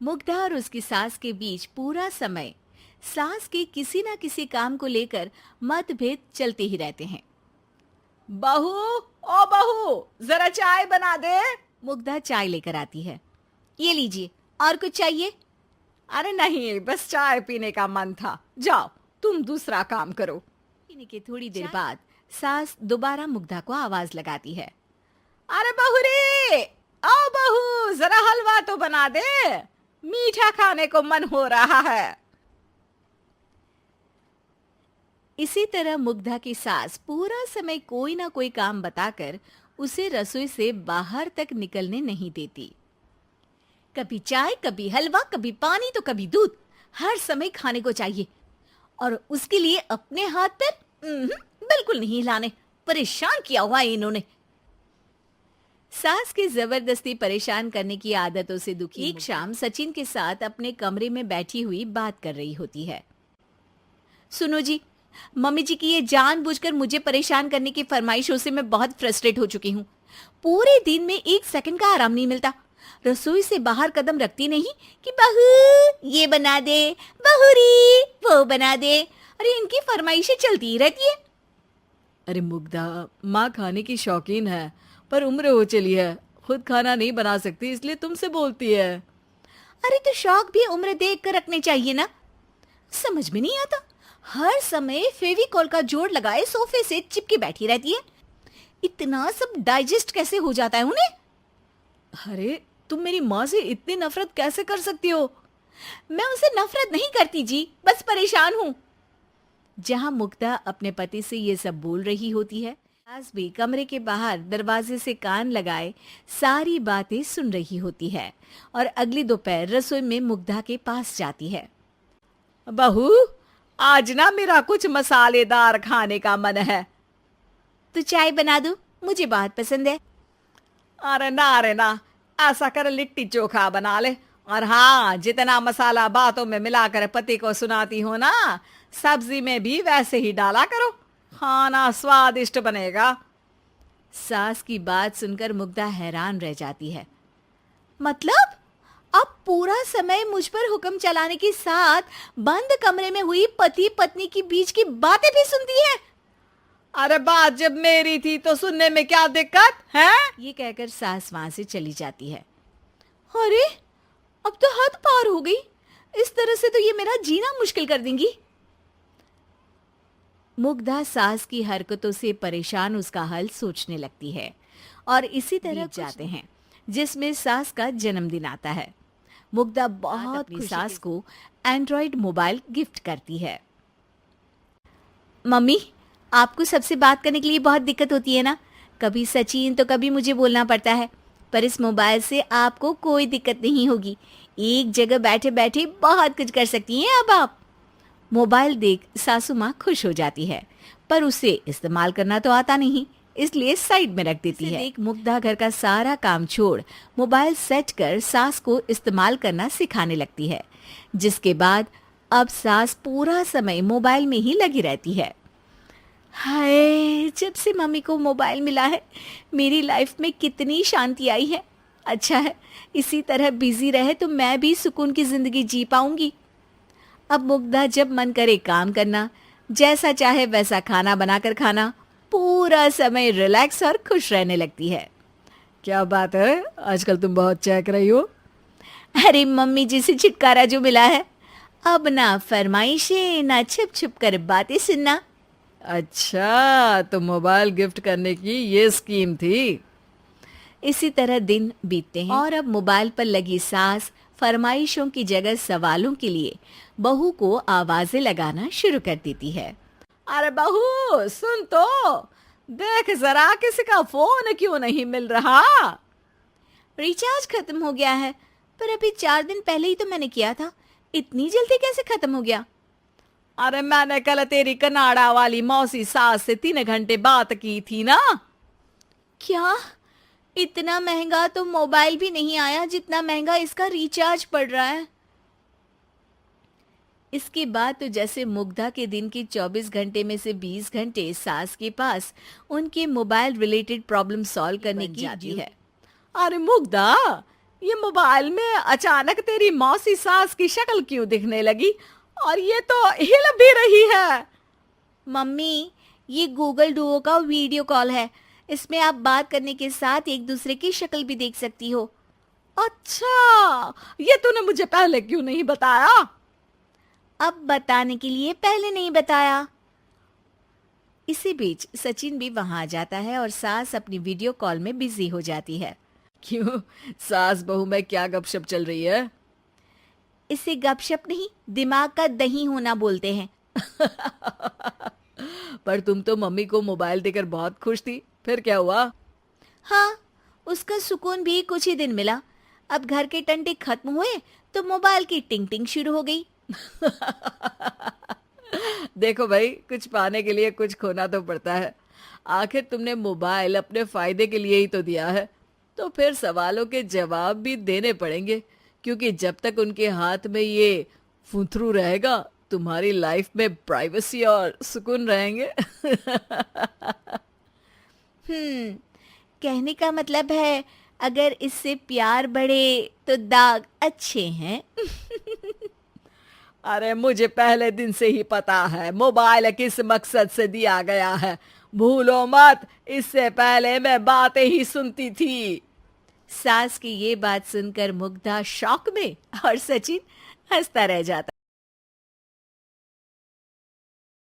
मुग्धा और उसकी सास के बीच पूरा समय सास के किसी ना किसी काम को लेकर मतभेद चलते ही रहते हैं। बहू, ओ बहू, जरा चाय बना दे। मुग्धा चाय लेकर आती है। ये लीजिए, और कुछ चाहिए? अरे नहीं, बस चाय पीने का मन था। जाओ, तुम दूसरा काम करो। पीने के थोड़ी देर बाद सास दोबारा मुग्धा को आवाज लगाती है। अरे बहू रे, ओ बहू, जरा हलवा तो बना दे, मीठा खाने को मन हो रहा है। इसी तरह मुग्धा की सास पूरा समय कोई ना कोई काम बताकर उसे रसोई से बाहर तक निकलने नहीं देती। कभी चाय, कभी हलवा, कभी पानी तो कभी दूध, हर समय खाने को चाहिए। और उसके लिए अपने हाथ पैर बिल्कुल नहीं हिलाने। परेशान किया हुआ है इन्होंने। सास की जबरदस्ती परेशान करने की आदतों से दुखी एक शाम सचिन के साथ अपने कमरे में बैठी हुई बात कर रही होती है। सुनो जी, मम्मी जी की ये जानबूझकर मुझे परेशान करने की फरमाइशों से मैं बहुत फ्रस्ट्रेट हो चुकी हूँ। पूरे दिन में 1 सेकंड का आराम नहीं मिलता। रसोई से बाहर कदम रखती नहीं कि बहू ये बना दे, बहुरी वो बना दे। अरे इनकी फरमाइशें चलती ही रहती है। अरे मुग्धा, माँ खाने की शौकीन है, पर उम्र हो चली है, खुद खाना नहीं बना सकती, इसलिए तुमसे बोलती है। अरे तो शौक भी उम्र देख कर रखने चाहिए ना। समझ में नहीं आता, हर समय फेविकॉल का जोड़ लगाए सोफे से चिपके बैठी रहती है। इतना सब डाइजेस्ट कैसे हो जाता है उन्हें? अरे तुम मेरी माँ से इतनी नफरत कैसे कर सकती हो? मैं उसे नफरत नहीं करती जी, बस परेशान हूँ। जहाँ मुग्धा अपने पति से ये सब बोल रही होती है, सास भी कमरे के बाहर दरवाजे से कान लगाए सारी बातें सुन रही होती है और अगली दोपहर रसोई में मुग्धा के पास जाती है। बहू, आज ना मेरा कुछ मसालेदार खाने का मन है। तो चाय बना दूं? मुझे बहुत पसंद है। अरे ना, ऐसा कर लिट्टी चोखा बना ले। और हाँ, जितना मसाला बातों में मिलाकर पति को सुनाती हो ना, सब्जी में भी वैसे ही डाला करो, खाना स्वादिष्ट बनेगा। सास की बात सुनकर मुग्धा हैरान रह जाती है। मतलब अब पूरा समय मुझ पर हुक्म चलाने के साथ बंद कमरे में हुई पति पत्नी की बीच की बातें भी सुनती है? अरे बात जब मेरी थी तो सुनने में क्या दिक्कत है? ये कहकर सास वहां से चली जाती है। अरे अब तो हद पार हो गई। इस तरह से तो ये मेरा जीना मुश्किल कर देंगी। मुग्धा सास की हरकतों से परेशान उसका हल सोचने लगती है और इसी तरह जाते हैं जिसमें सास का जन्मदिन आता है। मुग्धा बहुत अपनी सास को एंड्रॉइड मोबाइल गिफ्ट करती है। मम्मी, आपको सबसे बात करने के लिए बहुत दिक्कत होती है ना? कभी सचिन तो कभी मुझे बोलना पड़ता है, पर इस मोबाइल से आपको कोई दिक्कत नहीं होगी। एक जगह बैठे बैठे बहुत कुछ कर सकती हैं अब आप। मोबाइल देख सासू माँ खुश हो जाती है, पर उसे इस्तेमाल करना तो आता नहीं, इसलिए साइड में रख देती है। देख मुग्धा घर का सारा काम छोड़ मोबाइल सेट कर सास को इस्तेमाल करना सिखाने लगती है, जिसके बाद अब सास पूरा समय मोबाइल में ही लगी रहती है। हाय, जब से मम्मी को मोबाइल मिला है मेरी लाइफ में कितनी शांति आई है। अच्छा है, इसी तरह बिजी रहे तो मैं भी सुकून की जिंदगी जी पाऊंगी। अब मुग्धा जब मन करे काम करना, जैसा चाहे वैसा खाना बनाकर खाना, पूरा समय रिलैक्स और खुश रहने लगती है। क्या बात है, आजकल तुम बहुत चहक रही हो। अरे मम्मी जी से छुटकारा जो मिला है, अब ना फरमाइशें ना छुप छुप कर बातें सुनना। अच्छा, तो मोबाइल गिफ्ट करने की ये स्कीम थी। इसी तरह दिन बीतते हैं और अब मोबाइल पर लगी सास फरमाइशों की जगह सवालों के लिए बहू को आवाजें लगाना शुरू कर देती है। अरे बहू सुन तो, देख जरा किसी का फोन क्यों नहीं मिल रहा? रिचार्ज खत्म हो गया है, पर अभी 4 दिन पहले ही तो मैंने किया था। इतनी जल्दी कैसे खत्म हो गया? अरे मैंने कल तेरी कनाडा वाली मौसी सास से 3 घंटे बात की थी ना। क्या? इतना महंगा तो मोबाइल भी नहीं आया जितना महंगा इसका रिचार्ज पड़ रहा है। इसके बाद तो जैसे मुग्धा के दिन के 24 घंटे में से 20 घंटे सास के पास उनके मोबाइल रिलेटेड प्रॉब्लम सॉल्व करने की जाती है। अरे मुग्धा, ये मोबाइल में अचानक तेरी मौसी सास की शक्ल क्यों दिखने लगी? और ये तो हिल भी रही है। मम्मी, ये गूगल डुओ का वीडियो कॉल है। इसमें आप बात करने के साथ एक दूसरे की शक्ल भी देख सकती हो। अच्छा, ये तूने मुझे पहले क्यों नहीं बताया? अब बताने के लिए पहले नहीं बताया। इसी बीच सचिन भी वहां आ जाता है और सास अपनी वीडियो कॉल में बिजी हो जाती है। क्यों, सास बहू में क्या गपशप चल रही है? इसे गपशप नहीं, दिमाग का दही होना बोलते हैं। पर तुम तो मम्मी को मोबाइल देकर बहुत खुश थी, फिर क्या हुआ? हाँ, उसका सुकून भी कुछ ही दिन मिला। अब घर के टंटे खत्म हुए तो मोबाइल की टिंग टिंग शुरू हो गई। देखो भाई, कुछ पाने के लिए कुछ खोना तो पड़ता है। आखिर तुमने मोबाइल अपने फायदे के लिए ही तो दिया है, तो फिर सवालों के जवाब भी देने पड़ेंगे, क्योंकि जब तक उनके हाथ में ये फुंथरू रहेगा, तुम्हारी लाइफ में प्राइवेसी और सुकून रहेंगे। कहने का मतलब है अगर इससे प्यार बढ़े तो दाग अच्छे हैं। अरे मुझे पहले दिन से ही पता है मोबाइल किस मकसद से दिया गया है। भूलो मत, इससे पहले मैं बातें ही सुनती थी। सास की ये बात सुनकर मुग्धा शॉक में और सचिन हंसता रह जाता।